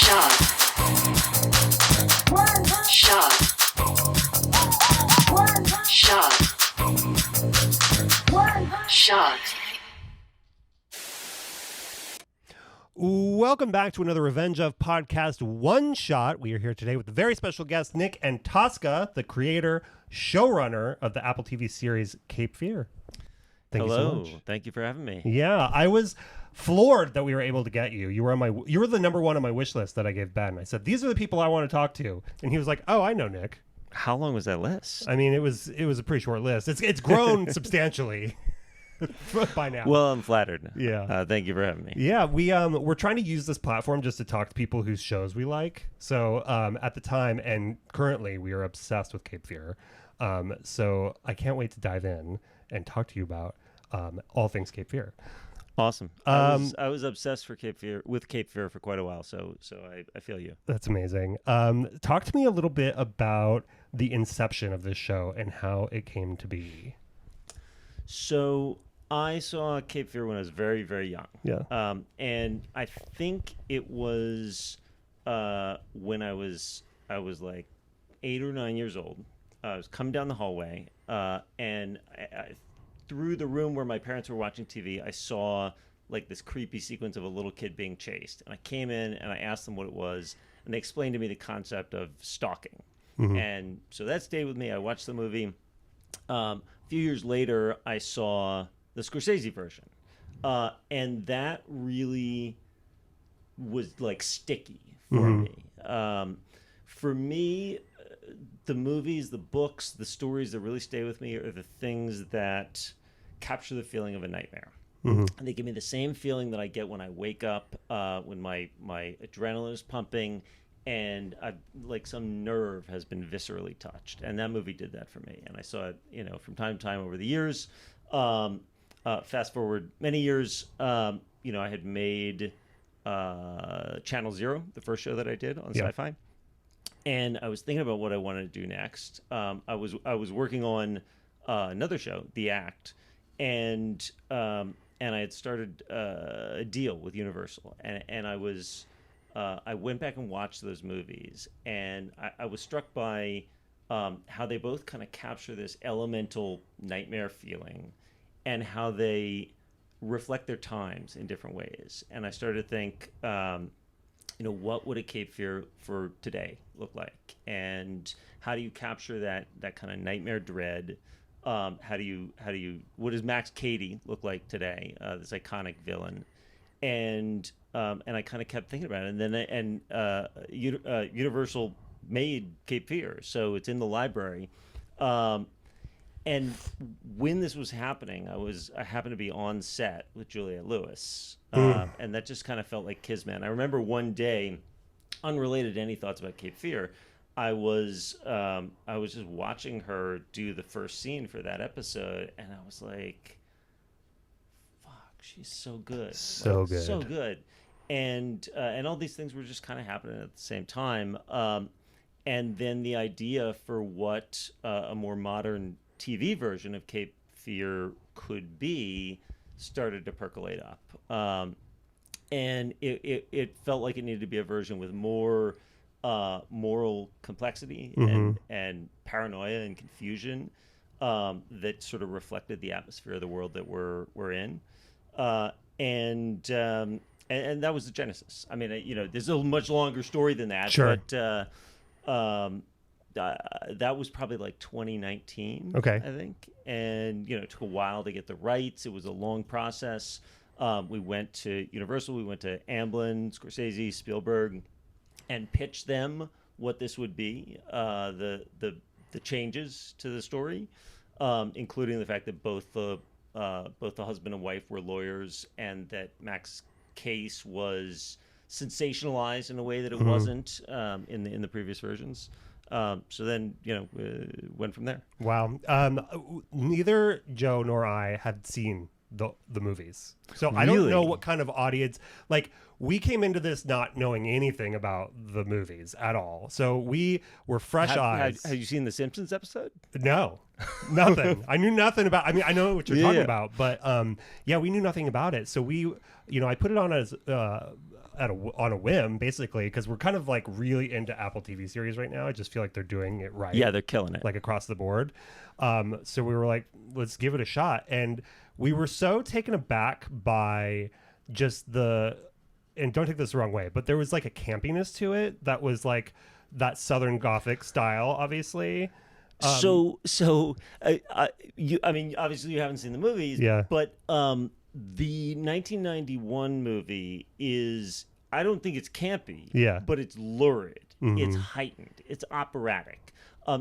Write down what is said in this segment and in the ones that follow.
Welcome back to another Revenge of Podcast One Shot. We are here today with a very special guest, Nick Antosca, the creator, showrunner of the Apple TV series Cape Fear. Thank you so much. Thank you for having me. Yeah, I was floored that we were able to get you. You were the number one on my wish list that I gave Ben. I said, these are the people I want to talk to. And he was like, oh, I know Nick. How long was that list? I mean, it was a pretty short list. It's grown substantially by now. Well, I'm flattered. Yeah. Thank you for having me. Yeah, we're trying to use this platform just to talk to people whose shows we like. So at the time and currently, we are obsessed with Cape Fear. So I can't wait to dive in and talk to you about all things Cape Fear. Awesome. I was obsessed with Cape Fear for quite a while. So I feel you. That's amazing. Talk to me a little bit about the inception of this show and how it came to be. So I saw Cape Fear when I was very, very young. Yeah. And I think it was when I was like 8 or 9 years old. I was coming down the hallway, and I through the room where my parents were watching TV, I saw like this creepy sequence of a little kid being chased. And I came in and I asked them what it was, and they explained to me the concept of stalking. Mm-hmm. And so that stayed with me. I watched the movie. A few years later, I saw the Scorsese version, and that really was like sticky for me. For me, the movies, the books, the stories that really stay with me are the things that capture the feeling of a nightmare. Mm-hmm. And they give me the same feeling that I get when I wake up, when my adrenaline is pumping, and like some nerve has been viscerally touched. And that movie did that for me. And I saw it, from time to time over the years. Fast forward many years, I had made Channel Zero, the first show that I did on Sci-Fi. And I was thinking about what I wanted to do next. I was working on another show, The Act, and I had started a deal with Universal, and I went back and watched those movies, and I was struck by how they both kind of capture this elemental nightmare feeling, and how they reflect their times in different ways. And I started to think, what would a Cape Fear for today look like? And how do you capture that kind of nightmare dread? What does Max Cady look like today? This iconic villain. And I kind of kept thinking about it. And then Universal made Cape Fear, so it's in the library. And when this was happening, I happened to be on set with Juliette Lewis, and that just kind of felt like kismet. I remember one day, unrelated to any thoughts about Cape Fear, I was just watching her do the first scene for that episode, and I was like, "Fuck, she's so good, so good," and all these things were just kind of happening at the same time. And then the idea for what a more modern TV version of Cape Fear could be started to percolate up, and it felt like it needed to be a version with more moral complexity and paranoia and confusion that sort of reflected the atmosphere of the world that we're in, and that was the genesis. I mean, there's a much longer story than that, sure. But that was probably like 2019, okay, I think. And, it took a while to get the rights. It was a long process. We went to Universal, we went to Amblin, Scorsese, Spielberg, and pitched them what this would be, the changes to the story, including the fact that both the husband and wife were lawyers, and that Max's case was sensationalized in a way that it wasn't in the previous versions. So then, went from there. Wow. Neither Joe nor I had seen the movies. So I don't know Really? what kind of audience. Like, we came into this not knowing anything about the movies at all. So we were fresh eyes. Have you seen the Simpsons episode? No, nothing. I knew nothing about. I mean, I know what you're talking Yeah. about, but yeah, we knew nothing about it. So we, I put it on as on a whim, basically, because we're kind of like really into Apple TV series right now. I just feel like they're doing it right. Yeah, they're killing it. Like across the board. So we were like, let's give it a shot, and we were so taken aback by just and don't take this the wrong way, but there was like a campiness to it that was like that Southern Gothic style, obviously. I mean, obviously you haven't seen the movies, Yeah. but the 1991 movie is, I don't think it's campy, Yeah. but it's lurid, it's heightened, it's operatic.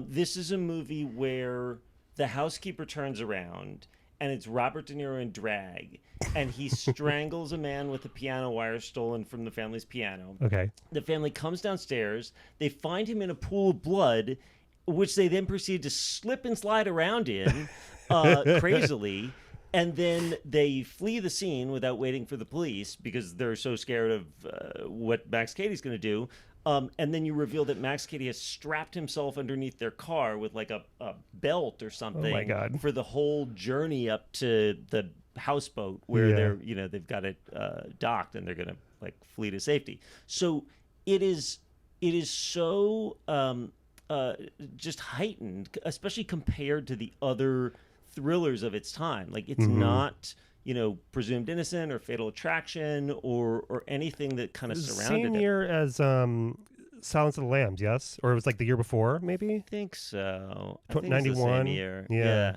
This is a movie where the housekeeper turns around and it's Robert De Niro in drag, and he strangles a man with a piano wire stolen from the family's piano. Okay. The family comes downstairs. They find him in a pool of blood, which they then proceed to slip and slide around in crazily. And then they flee the scene without waiting for the police because they're so scared of what Max Cady's going to do. And then you reveal that Max Cady has strapped himself underneath their car with like a belt or something Oh my God. for the whole journey up to the houseboat where Yeah. they've got it docked and they're going to like flee to safety. So it is so just heightened, especially compared to the other thrillers of its time. Like, it's not presumed innocent or Fatal Attraction or anything that kind of surrounded Same it. year as Silence of the Lambs, yes, or it was like the year before, maybe. I think so. I Tw- think it's the same 91? year. Yeah.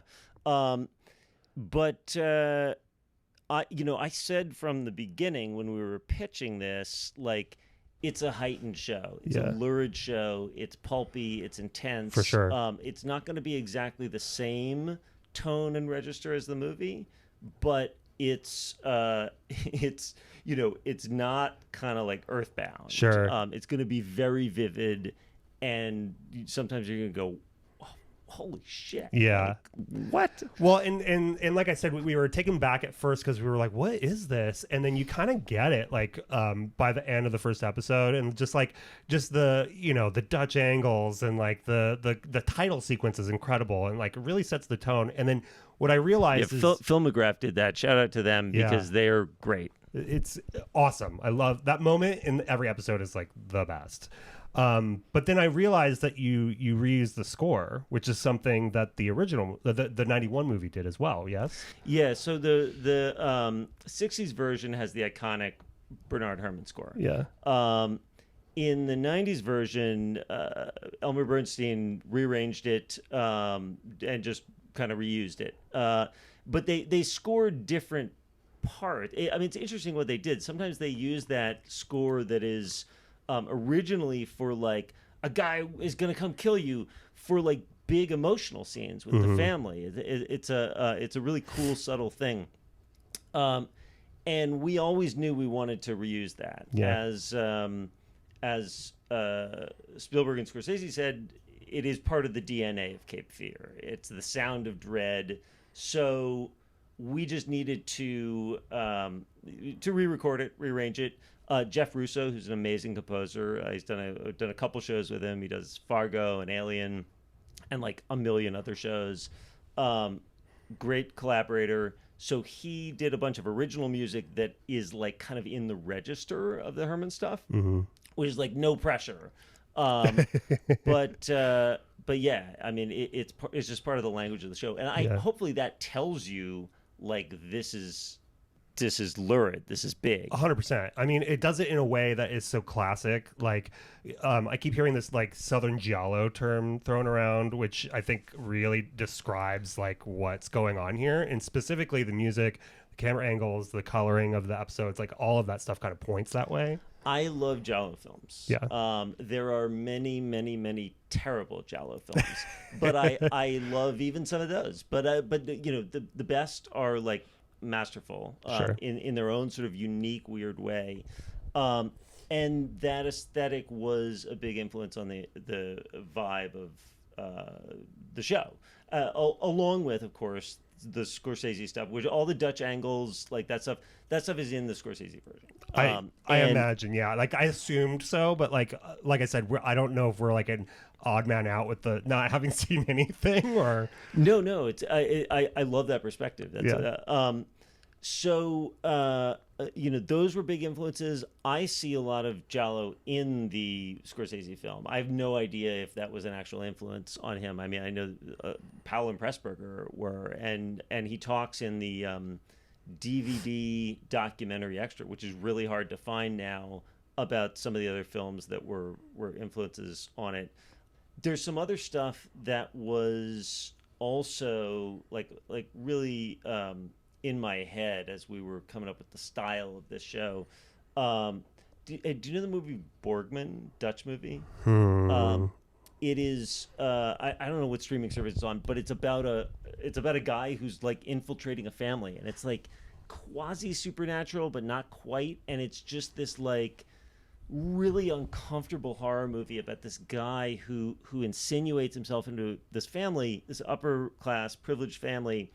But I said from the beginning when we were pitching this, like, it's a heightened show. It's a lurid show. It's pulpy. It's intense. For sure. It's not going to be exactly the same tone and register as the movie, but it's not kind of like Earthbound. Sure. It's going to be very vivid, and sometimes you're going to go, oh, holy shit. Yeah. Like, what? Well, and like I said, we were taken back at first because we were like, what is this? And then you kind of get it, like, by the end of the first episode, and just the the Dutch angles and like the title sequence is incredible and like really sets the tone. And then what I realized is Filmograph did that. Shout out to them because they're great. it's awesome. I love that moment in every episode is like the best. But then I realized that you reuse the score, which is something that the original, the 91 movie did as well. Yes. Yeah. So the 60s version has the iconic Bernard Herrmann score. Yeah. In the 90s version, Elmer Bernstein rearranged it and just kind of reused it. But they scored different parts. I mean, it's interesting what they did. Sometimes they use that score that is originally for like a guy is going to come kill you for like big emotional scenes with the family. It's a really cool, subtle thing. And we always knew we wanted to reuse that. As Spielberg and Scorsese said, it is part of the DNA of Cape Fear. It's the sound of dread. So we just needed to re-record it, rearrange it. Jeff Russo, who's an amazing composer, he's done a couple shows with him. He does Fargo and Alien, and like a million other shows. Great collaborator. So he did a bunch of original music that is like kind of in the register of the Herrmann stuff, which is like no pressure. But yeah, I mean, it's just part of the language of the show, and hopefully that tells you like this is lurid, this is big. 100%. I mean, it does it in a way that is so classic. Like, I keep hearing this like Southern giallo term thrown around, which I think really describes like what's going on here, and specifically the music, the camera angles, the coloring of the episodes, like all of that stuff kind of points that way. I love giallo films. Yeah. There are many, many, many terrible giallo films, but I love even some of those. But the best are like masterful in their own sort of unique, weird way. And that aesthetic was a big influence on the vibe of the show, along with, of course, the Scorsese stuff, which all the Dutch angles, like that stuff is in the Scorsese version. I imagine, yeah. Like I assumed so, but like I said, I don't know if we're like an odd man out with the not having seen anything or no, it's I love that perspective. That's yeah. So, those were big influences. I see a lot of giallo in the Scorsese film. I have no idea if that was an actual influence on him. I mean, I know Powell and Pressburger were, and he talks in the DVD documentary extra, which is really hard to find now, about some of the other films that were influences on it. There's some other stuff that was also like really in my head as we were coming up with the style of this show. Do you know the movie Borgman, Dutch movie? It is I don't know what streaming service it's on, but it's about a guy who's like infiltrating a family, and it's like quasi supernatural but not quite, and it's just this like really uncomfortable horror movie about this guy who insinuates himself into this family, this upper class privileged family,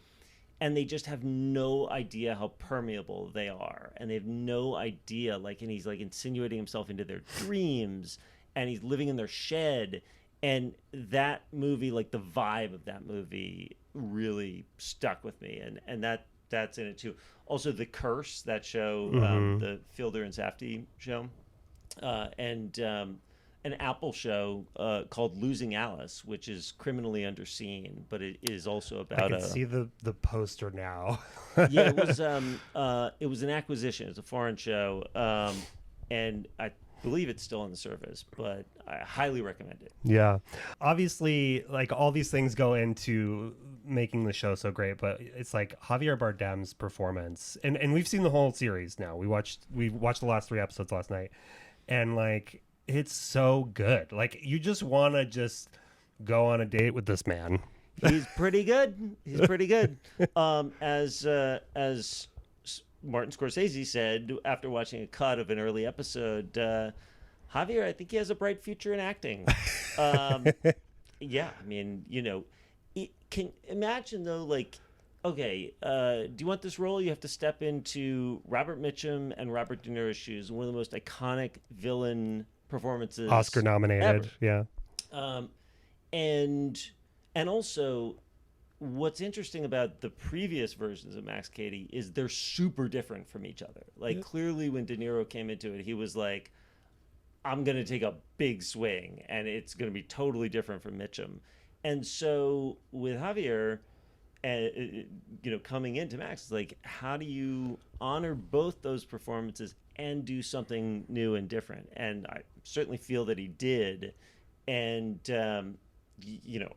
and they just have no idea how permeable they are, and they have no idea, like, and he's like insinuating himself into their dreams, and he's living in their shed. And that movie, like the vibe of that movie really stuck with me, and that's in it too. Also The Curse, that show, the Fielder and Safdie show, and an Apple show called Losing Alice, which is criminally underseen, but it is also about. I can see the poster now. Yeah, it was an acquisition. It's a foreign show, and I believe it's still on the service, but I highly recommend it. Yeah, obviously, like all these things go into making the show so great, but it's like Javier Bardem's performance, and we've seen the whole series now. We watched the last 3 episodes last night, and like it's so good. Like you just want to just go on a date with this man. He's pretty good. He's pretty good. As Martin Scorsese said after watching a cut of an early episode, Javier, I think he has a bright future in acting. Yeah, I mean, can imagine though, like, okay, do you want this role? You have to step into Robert Mitchum and Robert De Niro's shoes, one of the most iconic villain performances, Oscar nominated. Ever. Yeah, and also, what's interesting about the previous versions of Max Cady is they're super different from each other. Like, clearly when De Niro came into it, he was like, I'm going to take a big swing, and it's going to be totally different from Mitchum. And so with Javier, coming into Max, it's like, how do you honor both those performances and do something new and different? And I certainly feel that he did. And,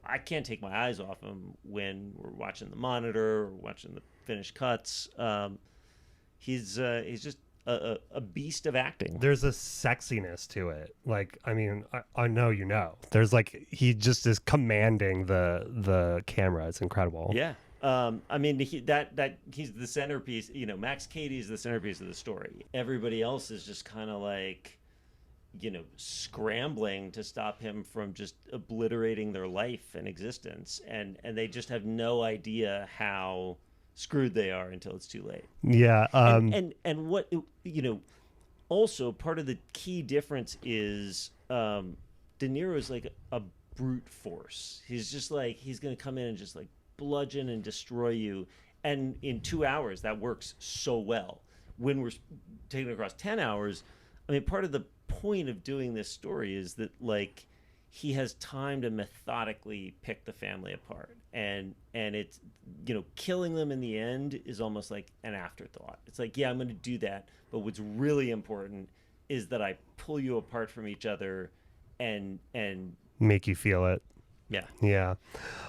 I can't take my eyes off him when we're watching the monitor or watching the finished cuts. He's just a beast of acting. there's a sexiness to it. Like, I mean, I know there's like he just is commanding the camera. It's incredible. Yeah. I mean, he's the centerpiece. Max Cady is the centerpiece of the story. Everybody else is just kind of like, scrambling to stop him from just obliterating their life and existence, and they just have no idea how screwed they are until it's too late. Yeah. And what also part of the key difference is De Niro is like a brute force. He's just like, he's going to come in and just like bludgeon and destroy you, and in 2 hours that works so well. When we're taking it across 10 hours, I mean, part of the point of doing this story is that like he has time to methodically pick the family apart, and it's killing them in the end is almost like an afterthought. It's like, yeah, I'm going to do that, but what's really important is that I pull you apart from each other and make you feel it. Yeah.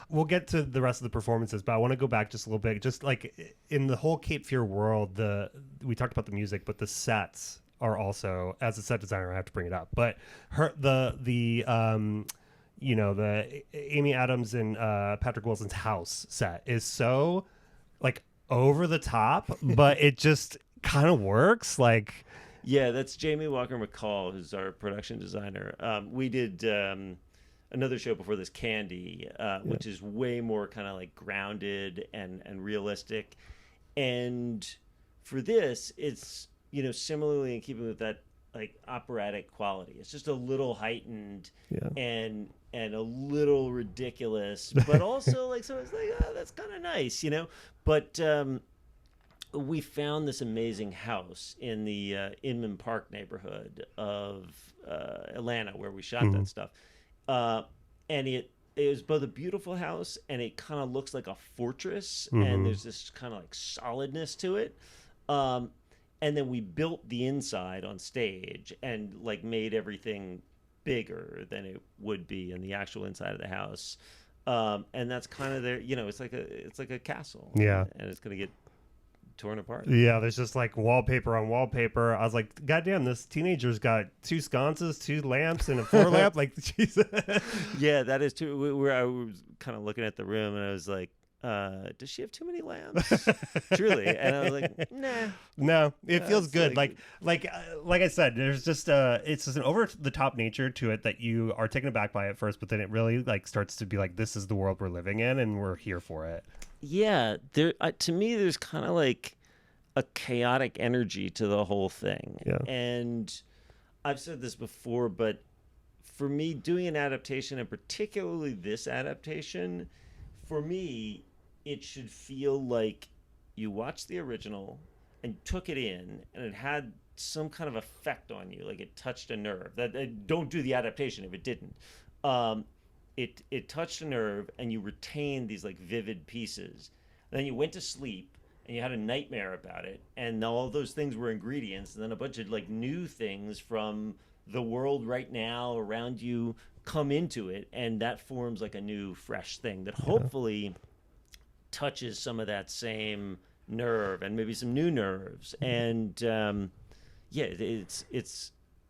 We'll get to the rest of the performances, but I want to go back just a little bit. Just like in the whole Cape Fear world, we talked about the music, but the sets are also, as a set designer, I have to bring it up. But the Amy Adams and Patrick Wilson's house set is so like over the top, but it just kind of works. Like, yeah, that's Jamie Walker McCall, who's our production designer. We did another show before this, Candy, which is way more kind of like grounded and realistic. And for this, it's, you know, similarly in keeping with that like operatic quality. It's just a little heightened and a little ridiculous, but also like, so it's like, oh, that's kind of nice, you know. But we found this amazing house in the Inman Park neighborhood of Atlanta where we shot that stuff, and it was both a beautiful house and it kind of looks like a fortress, and there's this kind of like solidness to it. And then we built the inside on stage and like made everything bigger than it would be in the actual inside of the house. And that's kind of there, you know, it's like a castle. Yeah. And it's going to get torn apart. Yeah, there's just like wallpaper on wallpaper. I was like, goddamn, this teenager's got 2 sconces, 2 lamps, and a floor lamp. Like, Jesus. Yeah, that is true. I was kind of looking at the room and I was like, does she have too many lamps? Truly. And I was like, nah. No, it feels good. like Like I said, there's just it's just an over the top nature to it that you are taken aback by at first, but then it really like starts to be like, this is the world we're living in and we're here for it. Yeah, there to me there's kind of like a chaotic energy to the whole thing. Yeah. And I've said this before, but for me doing an adaptation, and particularly this adaptation, for me it should feel like you watched the original and took it in and it had some kind of effect on you, like it touched a nerve. That don't do the adaptation if it didn't. It touched a nerve and you retained these like vivid pieces. And then you went to sleep and you had a nightmare about it, and all those things were ingredients, and then a bunch of like new things from the world right now around you come into it, and that forms like a new fresh thing that hopefully touches some of that same nerve and maybe some new nerves. And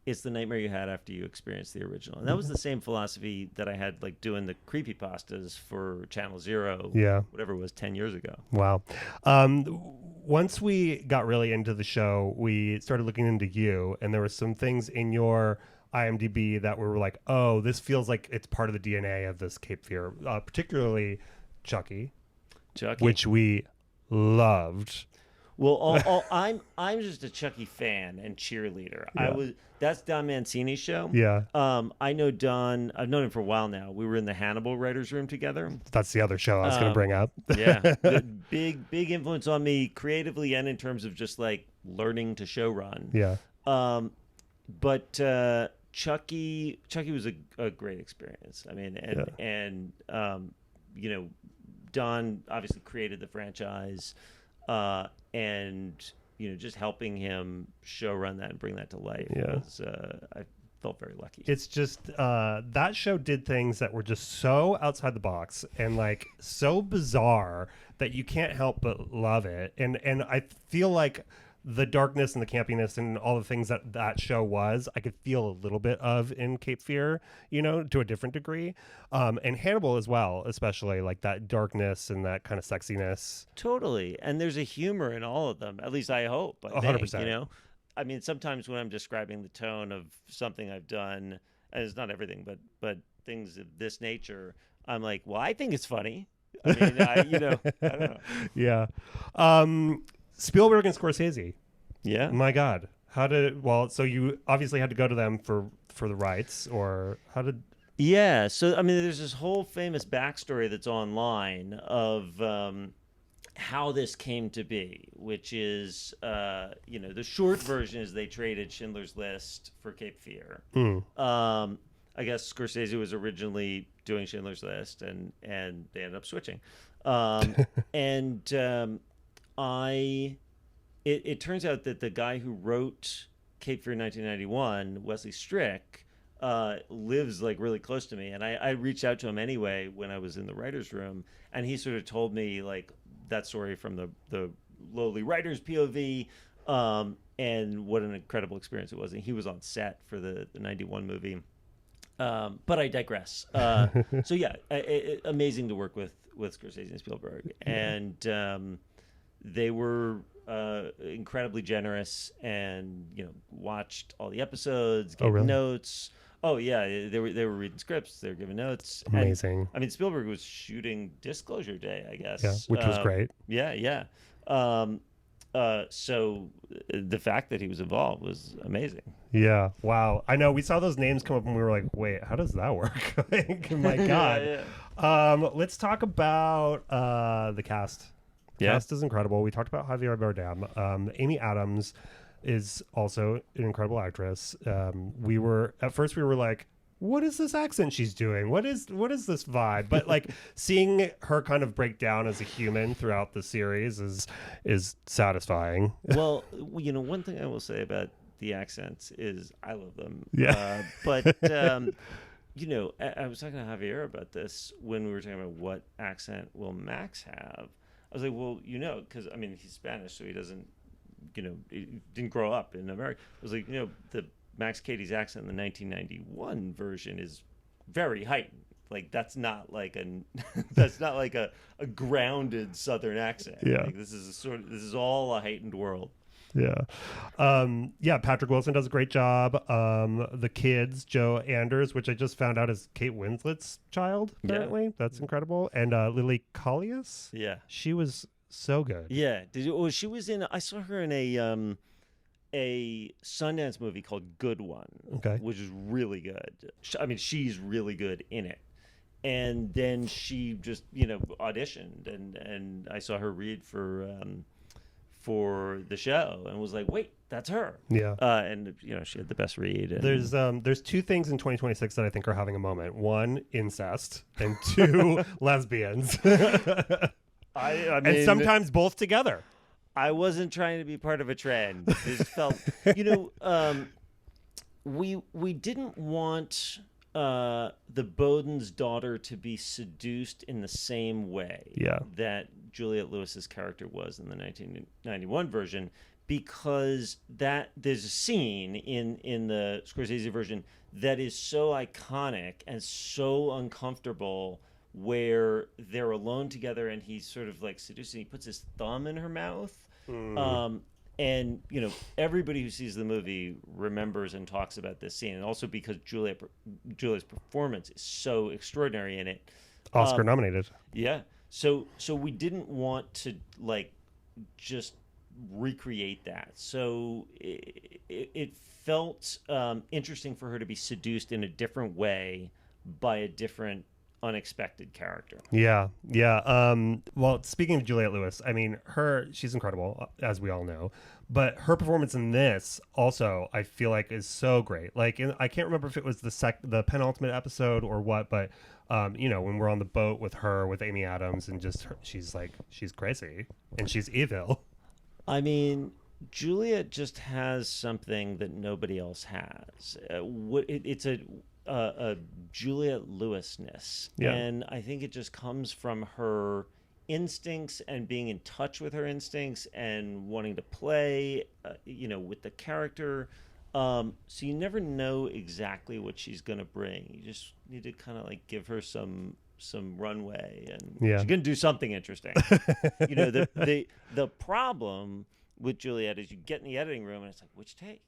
it's the nightmare you had after you experienced the original. And that was the same philosophy that I had like doing the creepypastas for Channel Zero, whatever it was, 10 years ago. Wow. Once we got really into the show, we started looking into you, and there were some things in your IMDb that were like, oh, this feels like it's part of the DNA of this Cape Fear, particularly Chucky, which we loved. Well, I'm just a Chucky fan and cheerleader. That's Don Mancini's show. Yeah. I know Don. I've known him for a while now. We were in the Hannibal writers' room together. That's the other show I was going to bring up. Yeah, big influence on me creatively and in terms of just like learning to showrun. Yeah. But Chucky was a great experience. I mean, and you know, Don obviously created the franchise. And you know, just helping him show run that and bring that to life was, I felt very lucky. It's just that show did things that were just so outside the box and like so bizarre that you can't help but love it. And I feel like the darkness and the campiness and all the things that show was, I could feel a little bit of in Cape Fear, you know, to a different degree. And Hannibal as well, especially like that darkness and that kind of sexiness. Totally. And there's a humor in all of them, at least I hope. 100%. You know, I mean, sometimes when I'm describing the tone of something I've done, and it's not everything, but things of this nature, I'm like, well, I think it's funny. I mean, I don't know. Yeah. Spielberg and Scorsese. Yeah. My God. So you obviously had to go to them for the rights, or how did... Yeah. So, I mean, there's this whole famous backstory that's online of how this came to be, which is, you know, the short version is they traded Schindler's List for Cape Fear. I guess Scorsese was originally doing Schindler's List, and they ended up switching. It turns out that the guy who wrote Cape Fear 1991, Wesley Strick, lives like really close to me, and I reached out to him anyway when I was in the writer's room, and he sort of told me like that story from the lowly writer's POV, and what an incredible experience it was. And he was on set for the 91 movie. But I digress. So yeah, amazing to work with Scorsese and Spielberg, and they were incredibly generous, and you know, watched all the episodes, gave notes. Oh yeah, they were reading scripts, they were giving notes. Amazing. And, I mean, Spielberg was shooting Disclosure Day, I Yeah, guess. which was great. Yeah, yeah. Um, so the fact that he was involved was amazing. Yeah. Wow. I know we saw those names come up and we were like, wait, how does that work? Like, my God. Let's talk about the cast. Yeah. Cast is incredible. We talked about Javier Bardem. Amy Adams is also an incredible actress. At first we were like, what is this accent she's doing? What is this vibe? But like seeing her kind of break down as a human throughout the series is satisfying. Well, one thing I will say about the accents is I love them. Yeah. But I was talking to Javier about this when we were talking about what accent will Max have. I was like, well, because I mean he's Spanish, so he doesn't, he didn't grow up in America. I was like, the Max Cady's accent in the 1991 version is very heightened. Like that's not like a grounded Southern accent. Yeah. Like, this is all a heightened world. Yeah. Patrick Wilson does a great job. The kids, Joe Anders, which I just found out is Kate Winslet's child, apparently. Yeah. That's incredible. And Lily Collius. Yeah. She was so good. Yeah. She was I saw her in a Sundance movie called Good One, okay, which is really good. I mean, she's really good in it. And then she just, auditioned and I saw her read for the show and was like, wait, that's her. Yeah. And she had the best read. And there's two things in 2026 that I think are having a moment. One, incest, and two, lesbians. I mean, and sometimes both together. I wasn't trying to be part of a trend. This felt, we didn't want the Bowden's daughter to be seduced in the same way that Juliette Lewis's character was in the 1991 version, because there's a scene in the Scorsese version that is so iconic and so uncomfortable, where they're alone together and he's sort of like seducing. He puts his thumb in her mouth. And everybody who sees the movie remembers and talks about this scene, and also because Juliet's performance is so extraordinary in it, Oscar nominated. Yeah, so we didn't want to like just recreate that. So it felt interesting for her to be seduced in a different way by a different, unexpected character. Yeah. Well, speaking of Juliette Lewis, I mean, she's incredible, as we all know, but her performance in this also, I feel like, is so great. Like, I can't remember if it was the penultimate episode or what, but when we're on the boat with her, with Amy Adams, and just she's crazy and she's evil. I mean, Juliette just has something that nobody else has. It's a Juliette Lewisness, and I think it just comes from her instincts and being in touch with her instincts and wanting to play, with the character. So you never know exactly what she's going to bring. You just need to kind of like give her some runway, and she's going to do something interesting. The problem with Juliette is you get in the editing room and it's like, which take?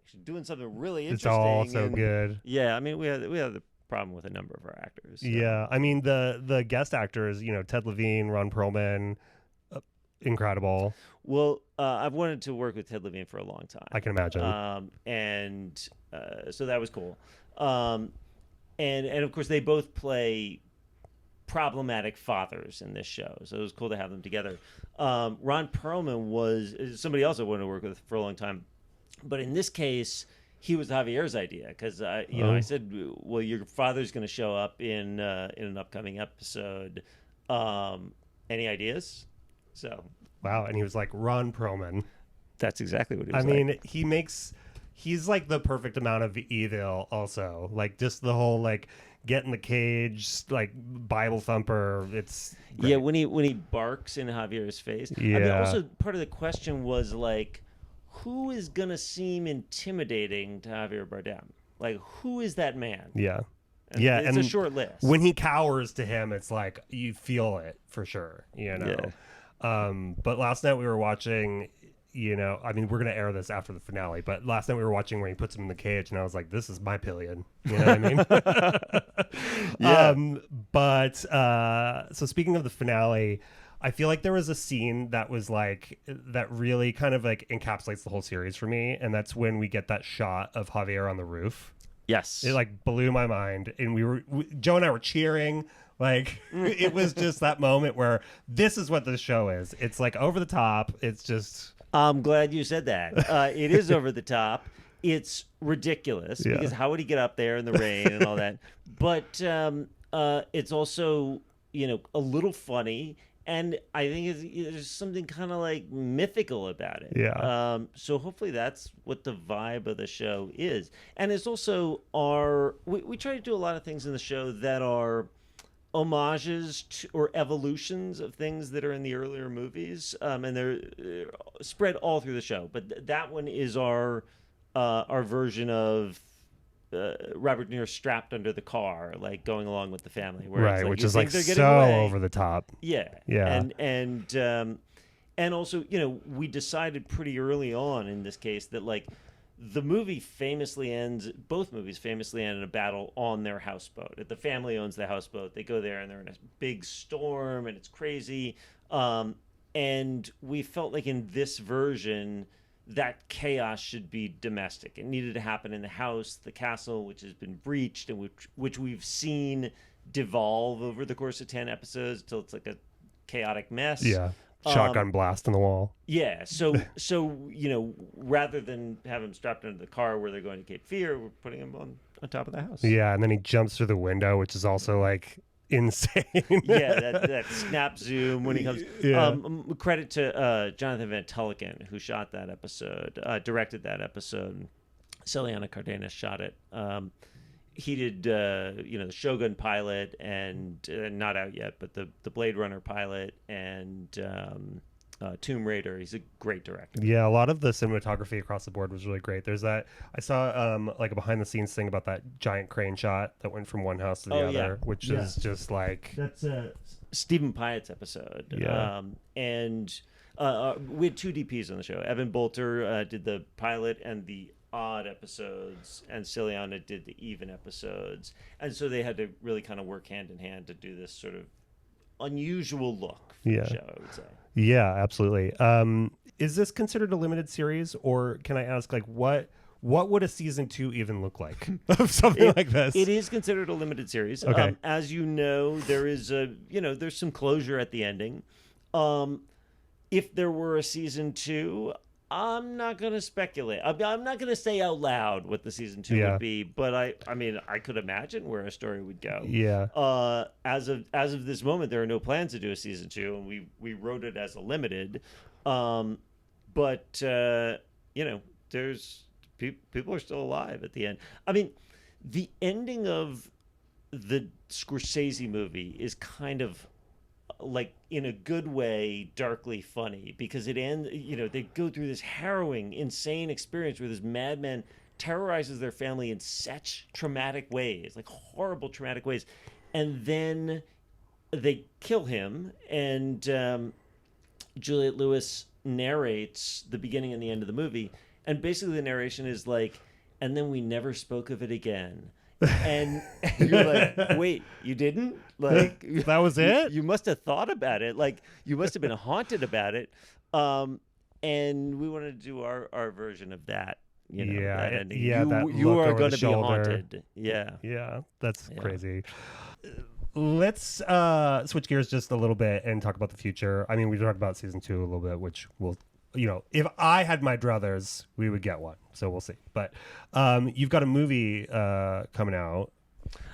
She's doing something really interesting. It's all so good. Yeah, I mean, we have the problem with a number of our actors. So. Yeah, I mean the guest actors, Ted Levine, Ron Perlman, incredible. Well, I've wanted to work with Ted Levine for a long time. I can imagine. So that was cool. And of course they both play problematic fathers in this show, so it was cool to have them together. Ron Perlman was somebody else I wanted to work with for a long time. But in this case, he was Javier's idea, because I said, "Well, your father's going to show up in an upcoming episode. Any ideas?" So wow, and he was like, "Ron Perlman." That's exactly what he was. I mean, he's like the perfect amount of evil. Also, like just the whole like get in the cage, like Bible thumper. It's great. Yeah, when he barks in Javier's face. Yeah. I mean, also part of the question was like, who is going to seem intimidating to Javier Bardem? Like, who is that man? Yeah. And it's a short list. When he cowers to him, it's like, you feel it for sure, Yeah. But last night we were watching I mean, we're gonna air this after the finale, but last night we were watching where he puts him in the cage, and I was like, this is my pillion. You know what I mean? Yeah. So speaking of the finale, I feel like there was a scene that was like that really kind of like encapsulates the whole series for me, and that's when we get that shot of Javier on the roof. Yes. It like blew my mind, and Joe and I were cheering. Like it was just that moment where this is what this show is. It's like over the top. It's just. I'm glad you said that. It is over the top. It's ridiculous because how would he get up there in the rain and all that? But it's also, a little funny. And I think there's something kind of like mythical about it. Yeah. So hopefully that's what the vibe of the show is. And it's also we try to do a lot of things in the show that are homages to, or evolutions of things that are in the earlier movies, and they're spread all through the show. But that one is our version of Robert De Niro strapped under the car, like going along with the family, where right, it's like, which you is think like they're so getting away. over the top. Yeah, yeah, and also, we decided pretty early on in this case that like. The movie both movies famously end in a battle on their houseboat. The family owns the houseboat. They go there and they're in a big storm and it's crazy. And we felt like in this version, that chaos should be domestic. It needed to happen in the house, the castle, which has been breached and which we've seen devolve over the course of 10 episodes until it's like a chaotic mess. Yeah. Shotgun blast on the wall. Yeah, so rather than have him strapped under the car where they're going to Cape Fear, we're putting him on top of the house. Yeah, and then he jumps through the window, which is also like insane. Yeah, that snap zoom when he comes. Yeah. Credit to Jonathan Van Tullochen, who shot that episode, directed that episode. Celiana Cardenas shot it. He did, the Shogun pilot and not out yet, but the Blade Runner pilot and Tomb Raider. He's a great director. Yeah, a lot of the cinematography across the board was really great. There's that I saw like a behind the scenes thing about that giant crane shot that went from one house to the other, which is just like that's Stephen Pyatt's episode. Yeah, and we had two DPs on the show. Evan Bolter did the pilot and the odd episodes, and Celiana did the even episodes, and so they had to really kind of work hand in hand to do this sort of unusual look for the show, I would say. Yeah, absolutely. Is this considered a limited series, or can I ask, like, what would a season 2 even look like of something like this? It is considered a limited series. Okay. As you know, there is there's some closure at the ending. If there were a season 2, I'm not going to speculate. I'm not going to say out loud what the season 2 would be, but I mean, I could imagine where a story would go. Yeah. As of this moment, there are no plans to do a season 2, and we wrote it as a limited. But there's people are still alive at the end. I mean, the ending of the Scorsese movie is kind of like, in a good way, darkly funny, because it ends, they go through this harrowing, insane experience where this madman terrorizes their family in such traumatic ways, like horrible traumatic ways, and then they kill him, and Juliette Lewis narrates the beginning and the end of the movie, and basically the narration is like, and then we never spoke of it again. And you're like, wait, you didn't? Like, that was it? You must have thought about it. Like, you must have been haunted about it. And we wanted to do our version of that. That ending. You are going to be haunted. Yeah. Yeah, that's crazy. Let's switch gears just a little bit and talk about the future. I mean, we talked about season 2 a little bit, which will, if I had my druthers, we would get one. So we'll see. But you've got a movie coming out.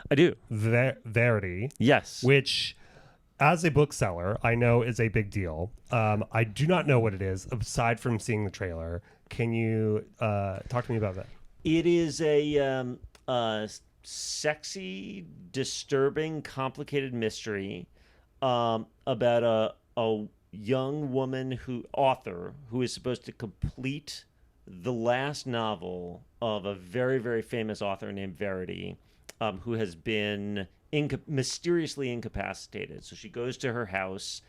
I do. Verity. Yes. Which, as a bookseller, I know is a big deal. I do not know what it is, aside from seeing the trailer. Can you talk to me about that? It is a sexy, disturbing, complicated mystery about a young woman author who is supposed to complete the last novel of a very, very famous author named Verity, who has been mysteriously incapacitated. So she goes to her house,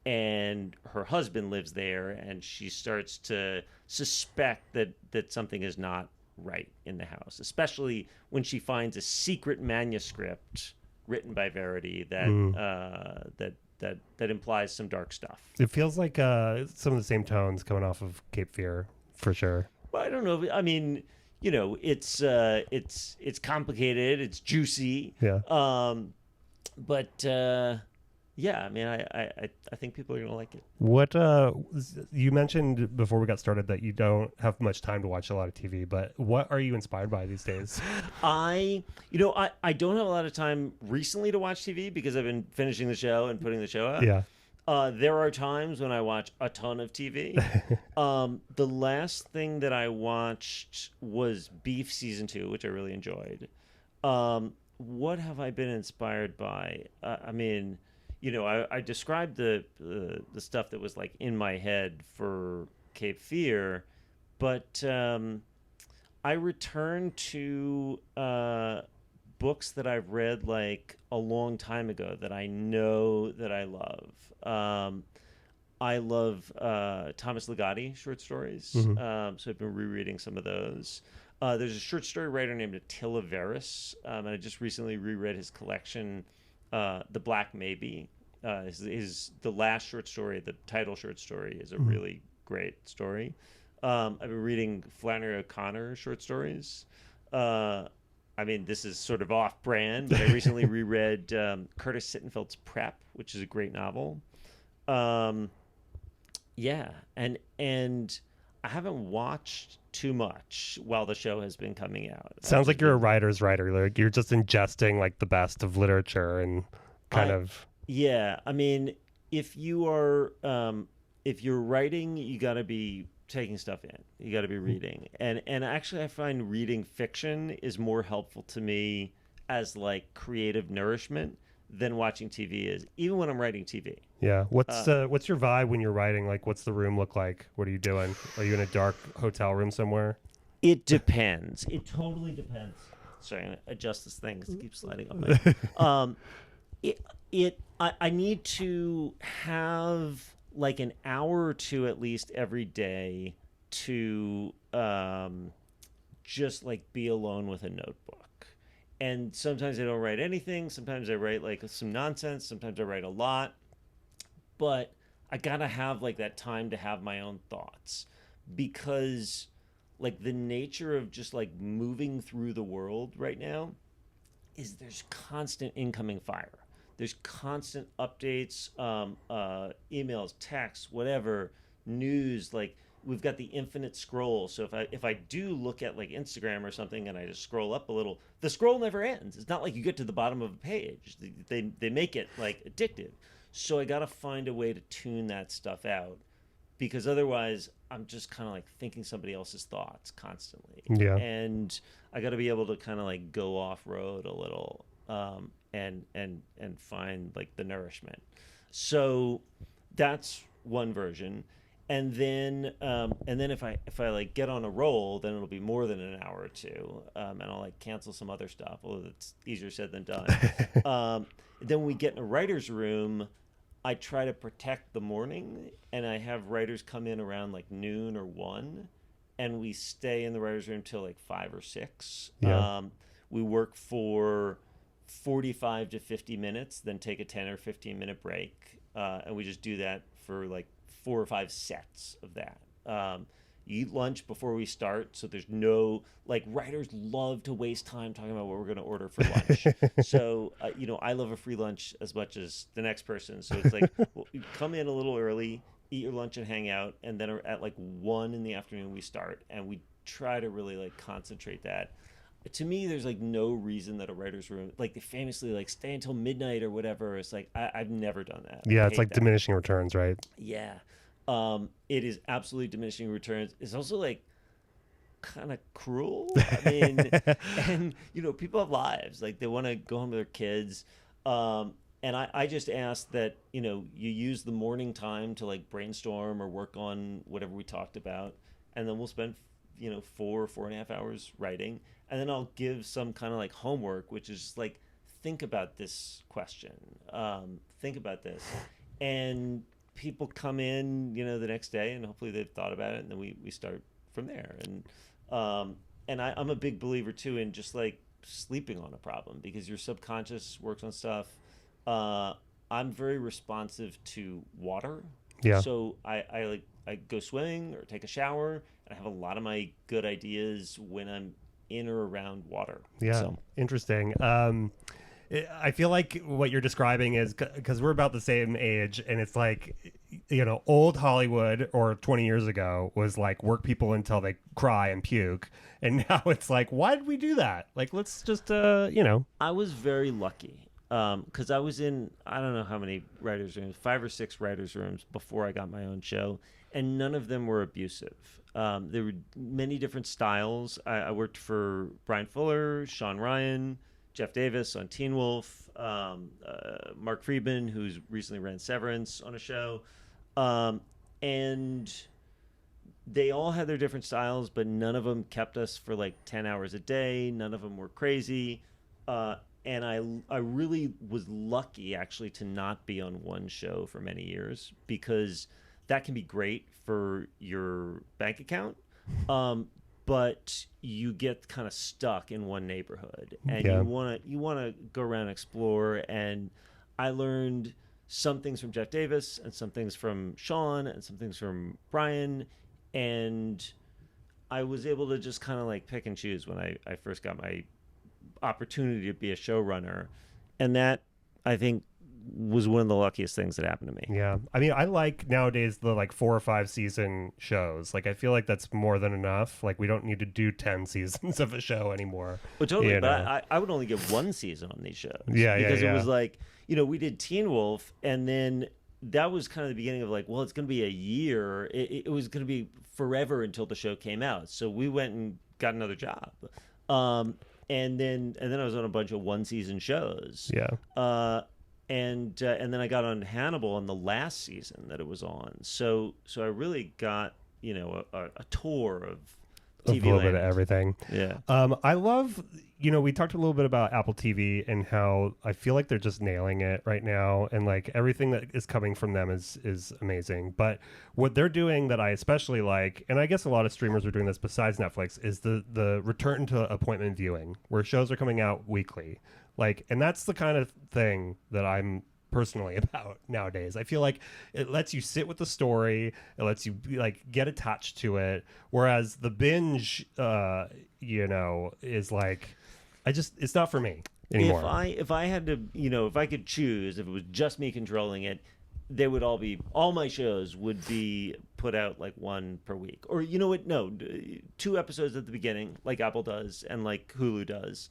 and her husband lives there, and she starts to suspect that something is not right in the house, especially when she finds a secret manuscript written by Verity that implies some dark stuff. It feels like some of the same tones coming off of Cape Fear, for sure. Well, I don't know. I mean, it's complicated. It's juicy. Yeah. But yeah, I mean, I think people are gonna like it. What you mentioned before we got started that you don't have much time to watch a lot of TV, but what are you inspired by these days? I don't have a lot of time recently to watch TV because I've been finishing the show and putting the show out. Yeah. There are times when I watch a ton of TV. The last thing that I watched was Beef season 2, which I really enjoyed. What have I been inspired by? I mean, I described the stuff that was like in my head for Cape Fear, but I return to books that I've read like a long time ago that I know that I love. I love Thomas Ligotti short stories, so I've been rereading some of those. There's a short story writer named Attila Veris, and I just recently reread his collection, The Black Maybe. The last short story, the title short story, is a really great story. I've been reading Flannery O'Connor short stories. I mean, this is sort of off-brand, but I recently reread Curtis Sittenfeld's Prep, which is a great novel. Yeah, and I haven't watched too much while the show has been coming out. Sounds like you're a writer's writer. Like you're just ingesting like the best of literature and kind of. Yeah, I mean, if you're writing, you got to be taking stuff in. You got to be reading, and actually, I find reading fiction is more helpful to me as like creative nourishment than watching TV is, even when I'm writing TV. Yeah. What's your vibe when you're writing? Like, what's the room look like? What are you doing? Are you in a dark hotel room somewhere? It depends. It totally depends. Sorry, I'm gonna adjust this thing because it keeps sliding on my. I need to have like an hour or two at least every day to just like be alone with a notebook. And sometimes I don't write anything. Sometimes I write like some nonsense. Sometimes I write a lot. But I gotta have like that time to have my own thoughts, because like the nature of just like moving through the world right now is there's constant incoming fire. There's constant updates, emails, texts, whatever, news. Like we've got the infinite scroll. So if I do look at like Instagram or something and I just scroll up a little, the scroll never ends. It's not like you get to the bottom of a page. They make it like addictive. So I got to find a way to tune that stuff out, because otherwise I'm just kind of like thinking somebody else's thoughts constantly. Yeah. And I got to be able to kind of like go off road a little, and find like the nourishment. So that's one version. And then if I like get on a roll, then it'll be more than an hour or two, and I'll like cancel some other stuff. Although it's easier said than done. Then we get in a writer's room. I try to protect the morning, and I have writers come in around like noon or 1, and we stay in the writer's room till like 5 or 6. Yeah. We work for 45 to 50 minutes, then take a 10 or 15 minute break, and we just do that for like 4 or 5 sets of that. You eat lunch before we start, so there's no like writers love to waste time talking about what we're going to order for lunch. So I love a free lunch as much as the next person. So it's like, well, you come in a little early, eat your lunch and hang out, and then at like 1 in the afternoon we start, and we try to really like concentrate that. To me, there's like no reason that a writer's room, like they famously like stay until midnight or whatever. It's like I've never done that. Yeah, it's like diminishing returns, right? Yeah. It is absolutely diminishing returns. It's also like kind of cruel. I mean, and people have lives. Like they want to go home to their kids. And I just ask that, you use the morning time to like brainstorm or work on whatever we talked about. And then we'll spend, 4.5 hours writing. And then I'll give some kind of like homework, which is just like, think about this question. Think about this. And people come in, the next day, and hopefully they've thought about it, and then we start from there. And I'm a big believer too in just like sleeping on a problem, because your subconscious works on stuff. I'm very responsive to water. Yeah. So I go swimming or take a shower, and I have a lot of my good ideas when I'm in or around water. Yeah. So. Interesting. I feel like what you're describing is, because we're about the same age, and it's like, old Hollywood or 20 years ago was like work people until they cry and puke. And now it's like, why did we do that? Like, let's just, I was very lucky because I was in, I don't know how many writers' rooms, 5 or 6 writers' rooms before I got my own show, and none of them were abusive. There were many different styles. I worked for Brian Fuller, Sean Ryan, Jeff Davis on Teen Wolf, Mark Friedman, who's recently ran Severance on a show. And they all had their different styles, but none of them kept us for like 10 hours a day. None of them were crazy. And I really was lucky, actually, to not be on one show for many years, because that can be great for your bank account. But you get kind of stuck in one neighborhood, and you want to go around and explore. And I learned some things from Jeff Davis, and some things from Sean, and some things from Brian, and I was able to just kind of like pick and choose when I first got my opportunity to be a showrunner, and that, I think, was one of the luckiest things that happened to me. Yeah. I mean, I like nowadays the like 4 or 5 season shows. Like, I feel like that's more than enough. Like, we don't need to do 10 seasons of a show anymore. Well, totally. But I would only get 1 season on these shows. Yeah, because it was like, we did Teen Wolf, and then that was kind of the beginning of like, well, it's going to be a year. It was going to be forever until the show came out. So we went and got another job. And then I was on a bunch of 1-season shows. Yeah. And then I got on Hannibal on the last season that it was on. So I really got a tour of TV a little land. bit of everything. Yeah. I love, we talked a little bit about Apple TV and how I feel like they're just nailing it right now, and like everything that is coming from them is amazing. But what they're doing that I especially like, and I guess a lot of streamers are doing this besides Netflix, is the return to appointment viewing, where shows are coming out weekly. Like, and that's the kind of thing that I'm personally about nowadays. I feel like it lets you sit with the story, it lets you like get attached to it, whereas the binge is like, it's not for me anymore. If I had to, if I could choose, if it was just me controlling it, they would all my shows would be put out like 1 per week, or 2 episodes at the beginning, like Apple does and like Hulu does,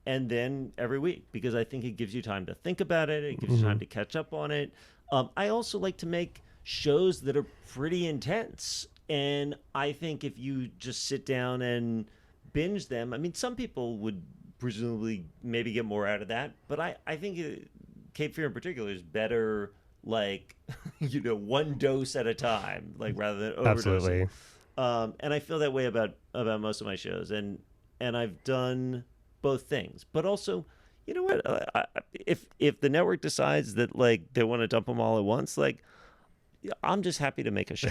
and then every week, because I think it gives you time to think about it. It gives you time to catch up on it. I also like to make shows that are pretty intense, and I think if you just sit down and binge them, I mean, some people would presumably maybe get more out of that, but I think Cape Fear in particular is better, like 1 dose at a time, like rather than overdosing. Absolutely. And I feel that way about most of my shows, and I've done both things. But also, you know what? If the network decides that like they want to dump them all at once, like I'm just happy to make a show.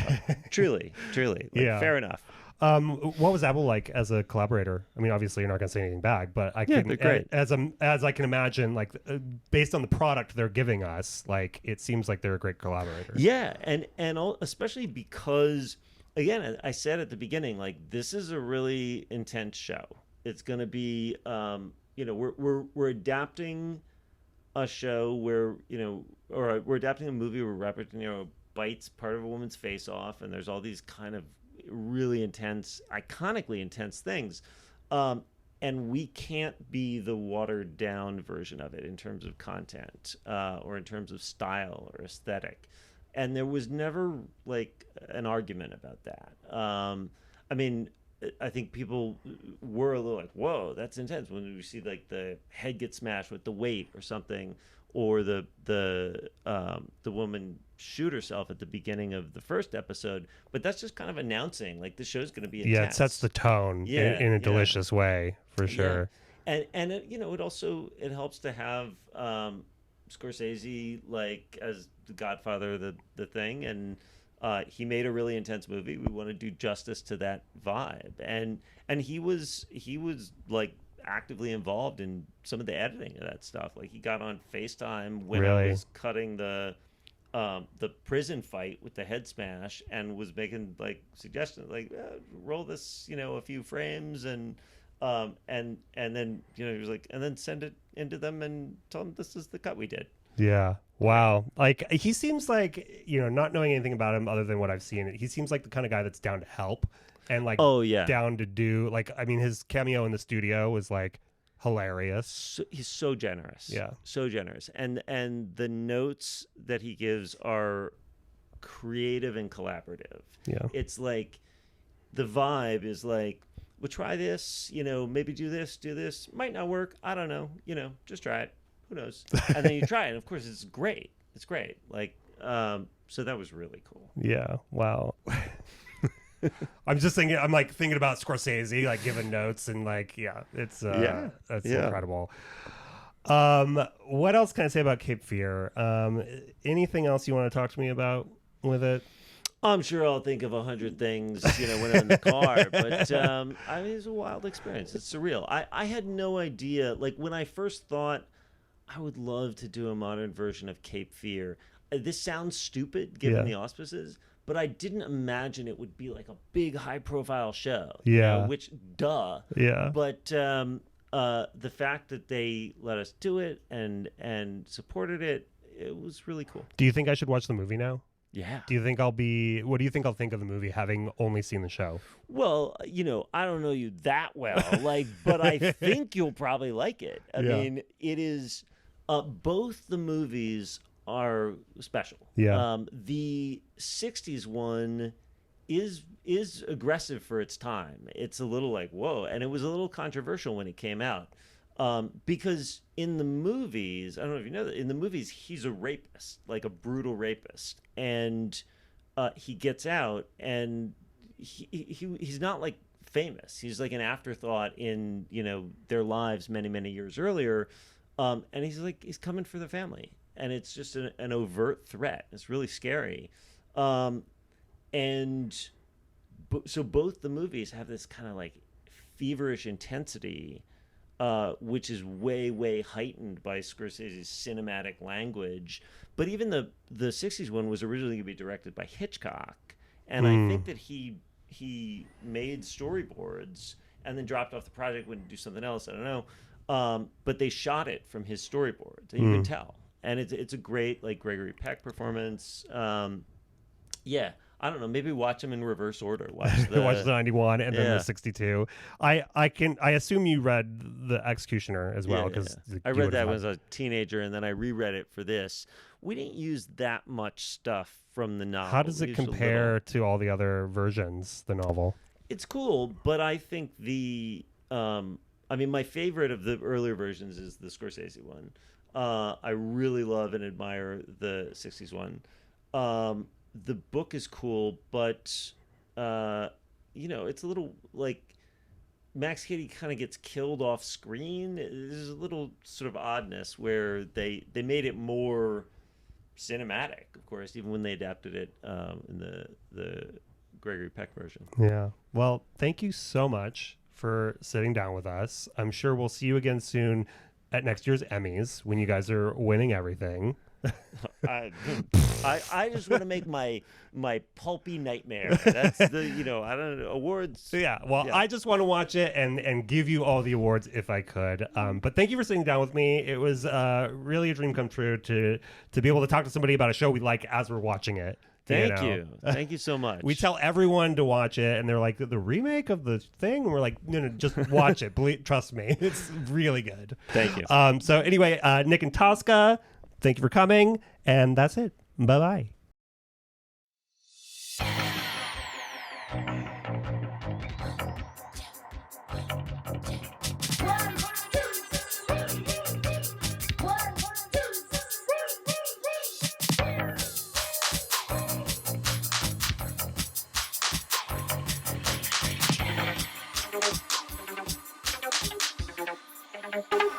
truly. Like, yeah. Fair enough. What was Apple like as a collaborator? I mean, obviously you're not going to say anything back, but they're great. As I can imagine, like based on the product they're giving us, like it seems like they're a great collaborator. Yeah, and especially because, again, I said at the beginning, like this is a really intense show. It's going to be, we're adapting a show where or we're adapting a movie where Robert De Niro bites part of a woman's face off, and there's all these kind of really intense, iconically intense things, and we can't be the watered down version of it in terms of content or in terms of style or aesthetic, and there was never like an argument about that. I mean, I think people were a little like, whoa, that's intense, when we see like the head get smashed with the weight or something, or the woman shoot herself at the beginning of the first episode. But that's just kind of announcing like the show's going to be intense. Yeah, it sets the tone in a delicious way, for sure. Yeah. And it, it also, it helps to have Scorsese like as the Godfather, the thing, and he made a really intense movie. We want to do justice to that vibe, and he was like actively involved in some of the editing of that stuff. Like he got on FaceTime when I was cutting the prison fight with the head smash, and was making like suggestions like roll this a few frames, and then he was like, and then send it into them and tell them this is the cut we did. Yeah. Wow. Like he seems like, not knowing anything about him other than what I've seen, he seems like the kind of guy that's down to help and like down to do, like, I mean, his cameo in the studio was like hilarious. He's so generous. Yeah. So generous. And the notes that he gives are creative and collaborative. Yeah. It's like the vibe is like, we'll try this, maybe do this. Might not work. I don't know. Just try it. Who knows? And then you try it. And of course, it's great. It's great. Like, so that was really cool. Yeah. Wow. I'm just thinking. I'm like thinking about Scorsese, like giving notes and like, it's that's incredible. What else can I say about Cape Fear? Anything else you want to talk to me about with it? I'm sure I'll think of 100 things, when I'm in the car. But I mean, it's a wild experience. It's surreal. I had no idea. Like when I first thought I would love to do a modern version of Cape Fear. This sounds stupid given the auspices, but I didn't imagine it would be like a big high-profile show. Yeah. Which, duh. Yeah. But the fact that they let us do it and supported it, it was really cool. Do you think I should watch the movie now? Yeah. What do you think I'll think of the movie having only seen the show? Well, I don't know you that well, but I think you'll probably like it. I mean, it is, both the movies are special. Yeah. The 60s one is aggressive for its time. It's a little like, whoa. And it was a little controversial when it came out. Because in the movies, I don't know if you know that, in the movies, he's a rapist, like a brutal rapist. And he gets out, and he's not like famous. He's like an afterthought in, their lives many, many years earlier. And he's coming for the family. And it's just an overt threat. It's really scary. So both the movies have this kind of like feverish intensity, which is way, way heightened by Scorsese's cinematic language. But even the 60s one was originally going to be directed by Hitchcock. And I think that he made storyboards and then dropped off the project, went to do something else. I don't know. But they shot it from his storyboards, and you can tell. And it's a great, like, Gregory Peck performance. Yeah. I don't know. Maybe watch them in reverse order. Watch the 91 and then the 62. I assume you read The Executioner as well, because I read that when I was a teenager, and then I reread it for this. We didn't use that much stuff from the novel. How does it compare to all the other versions, the novel? It's cool, but I think my favorite of the earlier versions is the Scorsese one. I really love and admire the 60s one. The book is cool, but it's a little like Max Cady kind of gets killed off screen. There's a little sort of oddness where they made it more cinematic, of course, even when they adapted it in the Gregory Peck version. Yeah. Well, thank you so much for sitting down with us. I'm sure we'll see you again soon at next year's Emmys when you guys are winning everything. I just want to make my pulpy nightmare. That's the I don't know, awards. Yeah, well, I just want to watch it and give you all the awards if I could. But thank you for sitting down with me. It was really a dream come true to be able to talk to somebody about a show we like as we're watching it. Thank you. Thank you so much. We tell everyone to watch it, and they're like, the remake of the thing? And we're like, no, just watch it. Trust me. It's really good. Thank you. So anyway, Nick and Antosca, thank you for coming, and that's it. Bye-bye. Thank you.